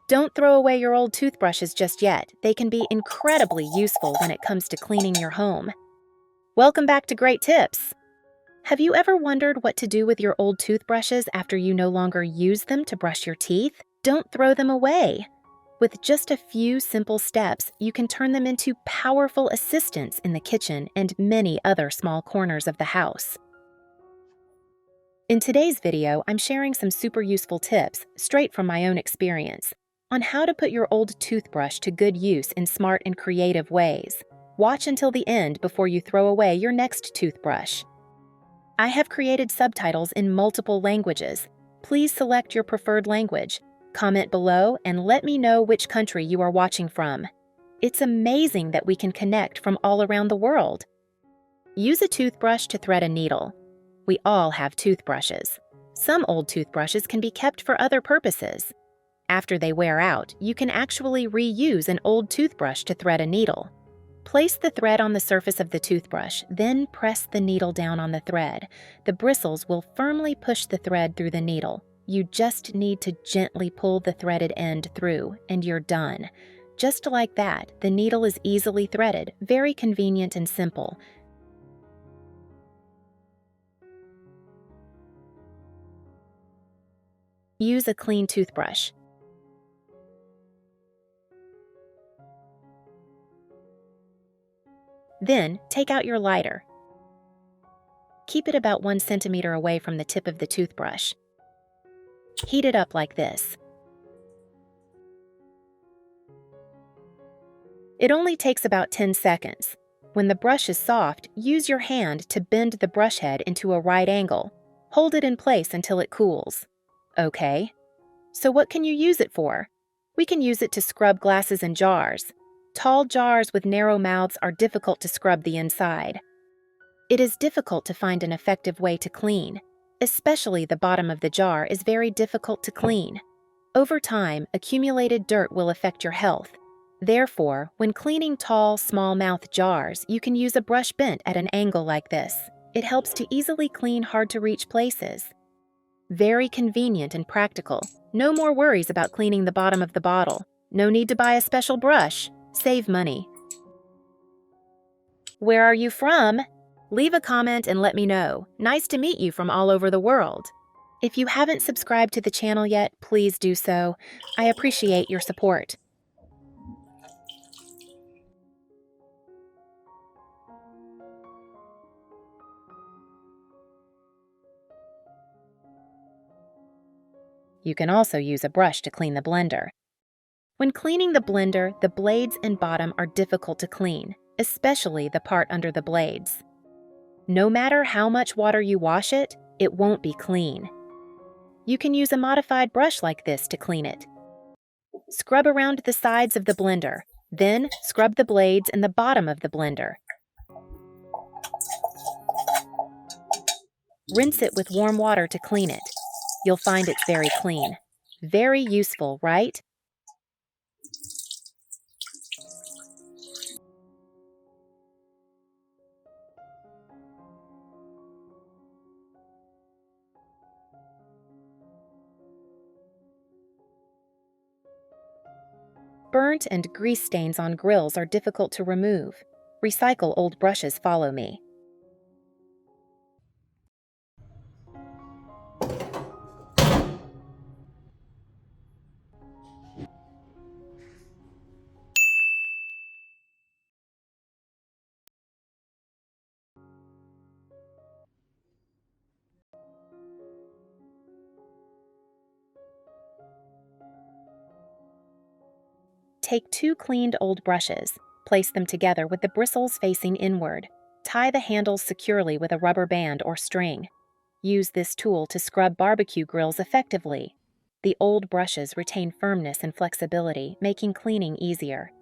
Don't throw away your old toothbrushes just yet. They can be incredibly useful when it comes to cleaning your home. Welcome back to Great Tips. Have you ever wondered what to do with your old toothbrushes after you no longer use them to brush your teeth? Don't throw them away. With just a few simple steps, you can turn them into powerful assistants in the kitchen and many other small corners of the house. In today's video, I'm sharing some super useful tips, straight from my own experience, on how to put your old toothbrush to good use in smart and creative ways. Watch until the end before you throw away your next toothbrush. I have created subtitles in multiple languages. Please select your preferred language. Comment below and let me know which country you are watching from. It's amazing that we can connect from all around the world. Use a toothbrush to thread a needle. We all have toothbrushes. Some old toothbrushes can be kept for other purposes. After they wear out, you can actually reuse an old toothbrush to thread a needle. Place the thread on the surface of the toothbrush, then press the needle down on the thread. The bristles will firmly push the thread through the needle. You just need to gently pull the threaded end through, and you're done. Just like that, the needle is easily threaded, very convenient and simple. Use a clean toothbrush. Then, take out your lighter. Keep it about 1 centimeter away from the tip of the toothbrush. Heat it up like this. It only takes about 10 seconds. When the brush is soft, use your hand to bend the brush head into a right angle. Hold it in place until it cools. Okay. So what can you use it for? We can use it to scrub glasses and jars. Tall jars with narrow mouths are difficult to scrub the inside. It is difficult to find an effective way to clean. Especially the bottom of the jar is very difficult to clean. Over time, accumulated dirt will affect your health. Therefore, when cleaning tall, small-mouthed jars, you can use a brush bent at an angle like this. It helps to easily clean hard-to-reach places. Very convenient and practical. No more worries about cleaning the bottom of the bottle. No need to buy a special brush. Save money. Where are you from? Leave a comment and let me know. Nice to meet you from all over the world. If you haven't subscribed to the channel yet, please do so. I appreciate your support. You can also use a brush to clean the blender. When cleaning the blender, the blades and bottom are difficult to clean, especially the part under the blades. No matter how much water you wash it, it won't be clean. You can use a modified brush like this to clean it. Scrub around the sides of the blender, then scrub the blades and the bottom of the blender. Rinse it with warm water to clean it. You'll find it's very clean. Very useful, right? Burnt and grease stains on grills are difficult to remove. Recycle old brushes, follow me. Take 2 cleaned old brushes. Place them together with the bristles facing inward. Tie the handles securely with a rubber band or string. Use this tool to scrub barbecue grills effectively. The old brushes retain firmness and flexibility, making cleaning easier.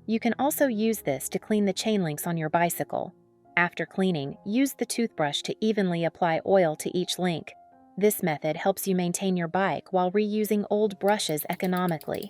You can also use this to clean the chain links on your bicycle. After cleaning, use the toothbrush to evenly apply oil to each link. This method helps you maintain your bike while reusing old brushes economically.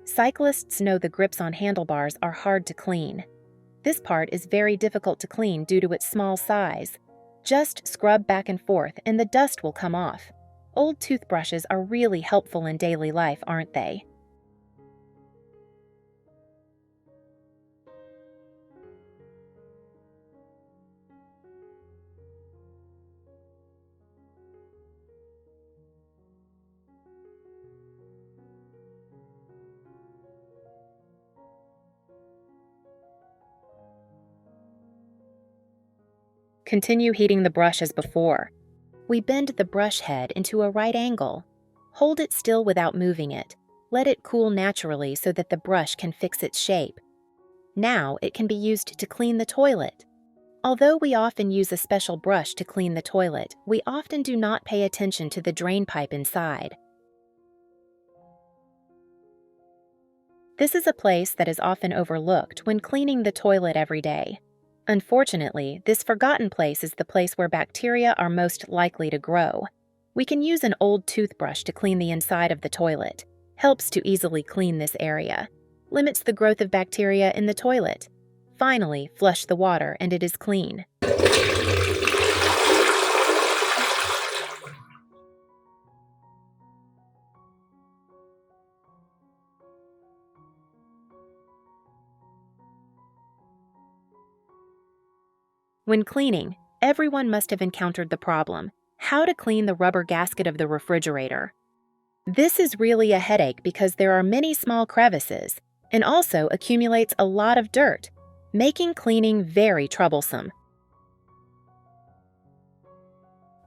Cyclists know the grips on handlebars are hard to clean. This part is very difficult to clean due to its small size. Just scrub back and forth and the dust will come off. Old toothbrushes are really helpful in daily life, aren't they? Continue heating the brush as before. We bend the brush head into a right angle. Hold it still without moving it. Let it cool naturally so that the brush can fix its shape. Now it can be used to clean the toilet. Although we often use a special brush to clean the toilet, we often do not pay attention to the drain pipe inside. This is a place that is often overlooked when cleaning the toilet every day. Unfortunately, this forgotten place is the place where bacteria are most likely to grow. We can use an old toothbrush to clean the inside of the toilet. Helps to easily clean this area. Limits the growth of bacteria in the toilet. Finally, flush the water and it is clean. When cleaning, everyone must have encountered the problem: how to clean the rubber gasket of the refrigerator. This is really a headache because there are many small crevices and also accumulates a lot of dirt, making cleaning very troublesome.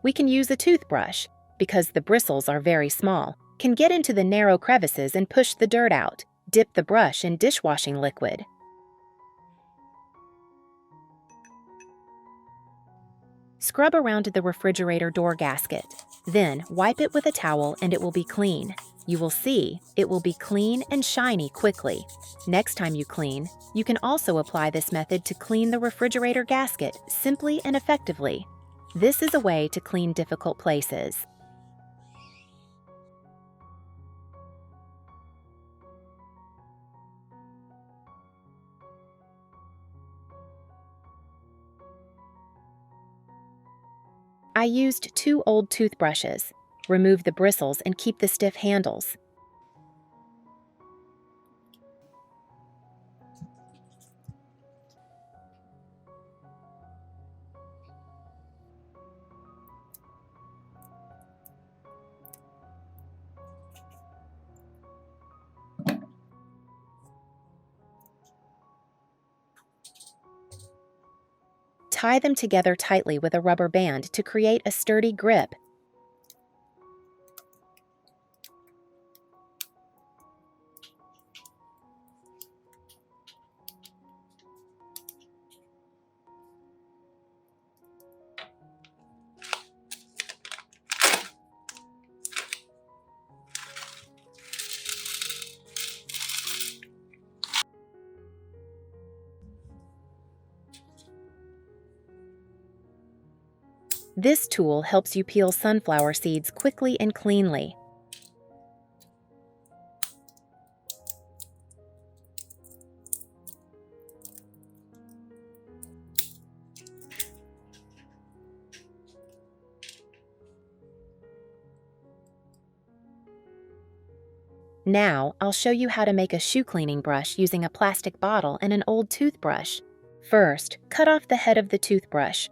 We can use a toothbrush, because the bristles are very small, can get into the narrow crevices and push the dirt out. Dip the brush in dishwashing liquid. Scrub around the refrigerator door gasket. Then wipe it with a towel and it will be clean. You will see it will be clean and shiny quickly. Next time you clean, you can also apply this method to clean the refrigerator gasket simply and effectively. This is a way to clean difficult places. I used 2 old toothbrushes. Remove the bristles and keep the stiff handles. Tie them together tightly with a rubber band to create a sturdy grip. This tool helps you peel sunflower seeds quickly and cleanly. Now, I'll show you how to make a shoe cleaning brush using a plastic bottle and an old toothbrush. First, cut off the head of the toothbrush.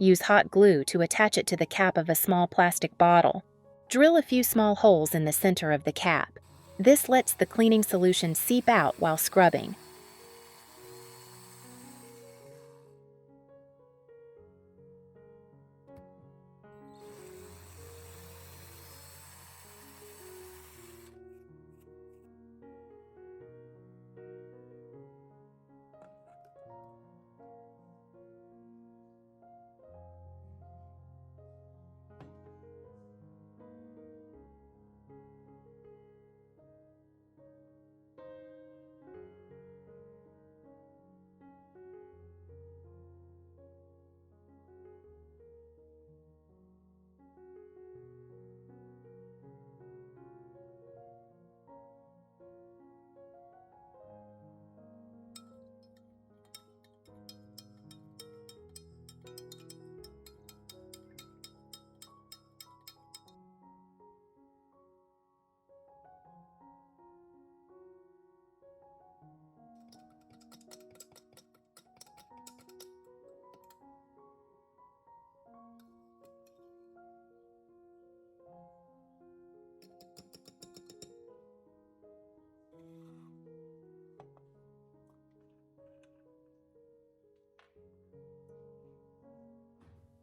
Use hot glue to attach it to the cap of a small plastic bottle. Drill a few small holes in the center of the cap. This lets the cleaning solution seep out while scrubbing.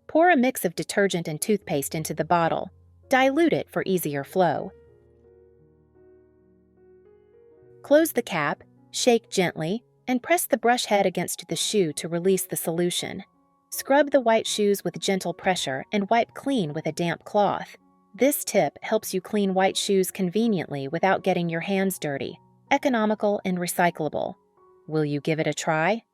Pour a mix of detergent and toothpaste into the bottle. Dilute it for easier flow. Close the cap, shake gently, and press the brush head against the shoe to release the solution. Scrub the white shoes with gentle pressure and wipe clean with a damp cloth. This tip helps you clean white shoes conveniently without getting your hands dirty. Economical and recyclable. Will you give it a try?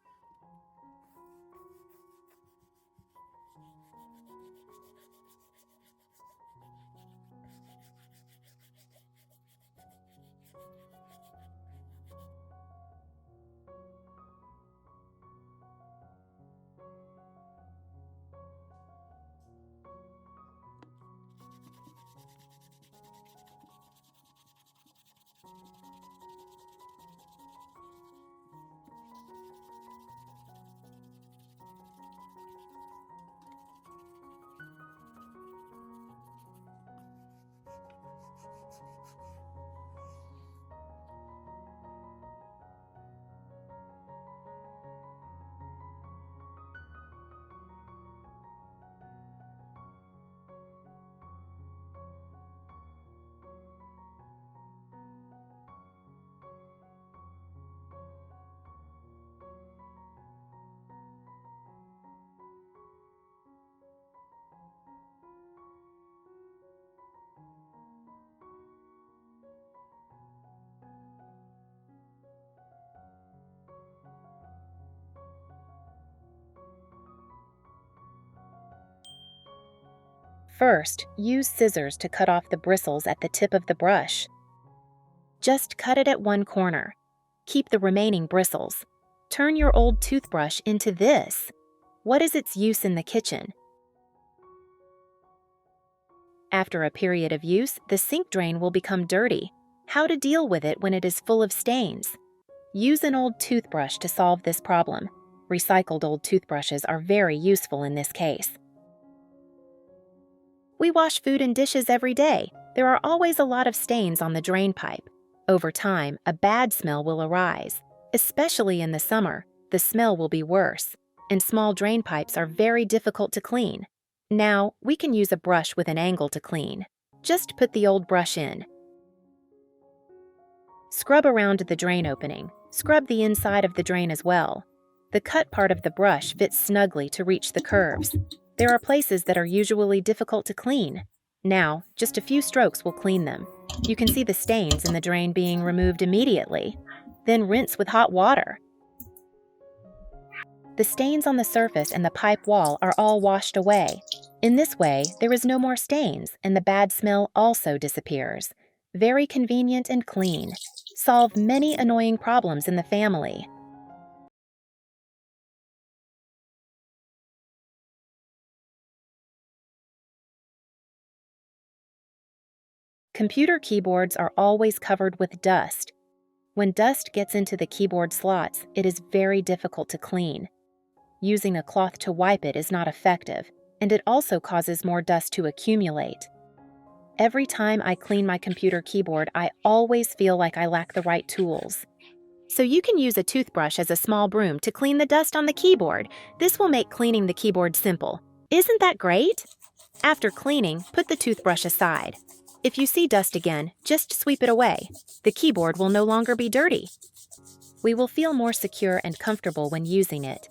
First, use scissors to cut off the bristles at the tip of the brush. Just cut it at one corner. Keep the remaining bristles. Turn your old toothbrush into this. What is its use in the kitchen? After a period of use, the sink drain will become dirty. How to deal with it when it is full of stains? Use an old toothbrush to solve this problem. Recycled old toothbrushes are very useful in this case. We wash food and dishes every day. There are always a lot of stains on the drain pipe. Over time, a bad smell will arise. Especially in the summer, the smell will be worse, and small drain pipes are very difficult to clean. Now, we can use a brush with an angle to clean. Just put the old brush in. Scrub around the drain opening. Scrub the inside of the drain as well. The cut part of the brush fits snugly to reach the curves. There are places that are usually difficult to clean. Now, just a few strokes will clean them. You can see the stains in the drain being removed immediately. Then rinse with hot water. The stains on the surface and the pipe wall are all washed away. In this way, there is no more stains, and the bad smell also disappears. Very convenient and clean. Solve many annoying problems in the family. Computer keyboards are always covered with dust. When dust gets into the keyboard slots, it is very difficult to clean. Using a cloth to wipe it is not effective, and it also causes more dust to accumulate. Every time I clean my computer keyboard, I always feel like I lack the right tools. So you can use a toothbrush as a small broom to clean the dust on the keyboard. This will make cleaning the keyboard simple. Isn't that great? After cleaning, put the toothbrush aside. If you see dust again, just sweep it away. The keyboard will no longer be dirty. We will feel more secure and comfortable when using it.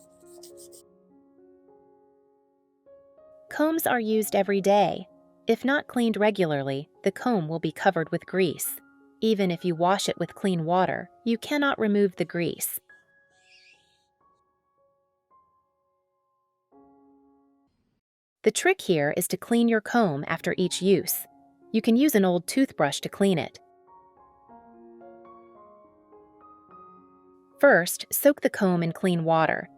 Combs are used every day. If not cleaned regularly, the comb will be covered with grease. Even if you wash it with clean water, you cannot remove the grease. The trick here is to clean your comb after each use. You can use an old toothbrush to clean it. First, soak the comb in clean water.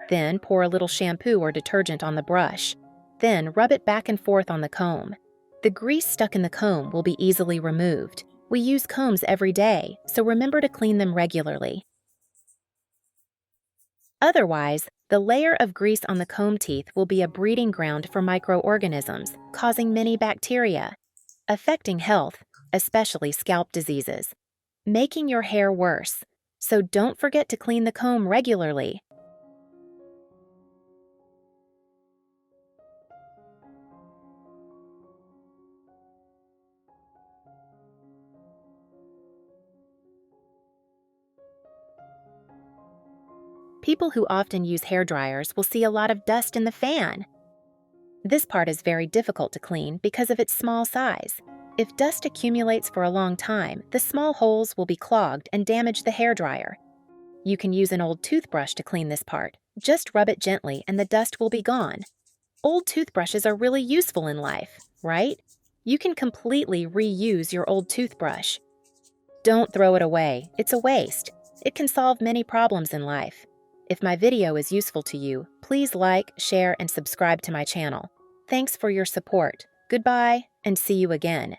Then pour a little shampoo or detergent on the brush. Then rub it back and forth on the comb. The grease stuck in the comb will be easily removed. We use combs every day, so remember to clean them regularly. Otherwise, the layer of grease on the comb teeth will be a breeding ground for microorganisms, causing many bacteria, affecting health, especially scalp diseases, making your hair worse. So don't forget to clean the comb regularly. People who often use hair dryers will see a lot of dust in the fan. This part is very difficult to clean because of its small size. If dust accumulates for a long time, the small holes will be clogged and damage the hair dryer. You can use an old toothbrush to clean this part. Just rub it gently and the dust will be gone. Old toothbrushes are really useful in life, right? You can completely reuse your old toothbrush. Don't throw it away. It's a waste. It can solve many problems in life. If my video is useful to you, please like, share, and subscribe to my channel. Thanks for your support. Goodbye, and see you again.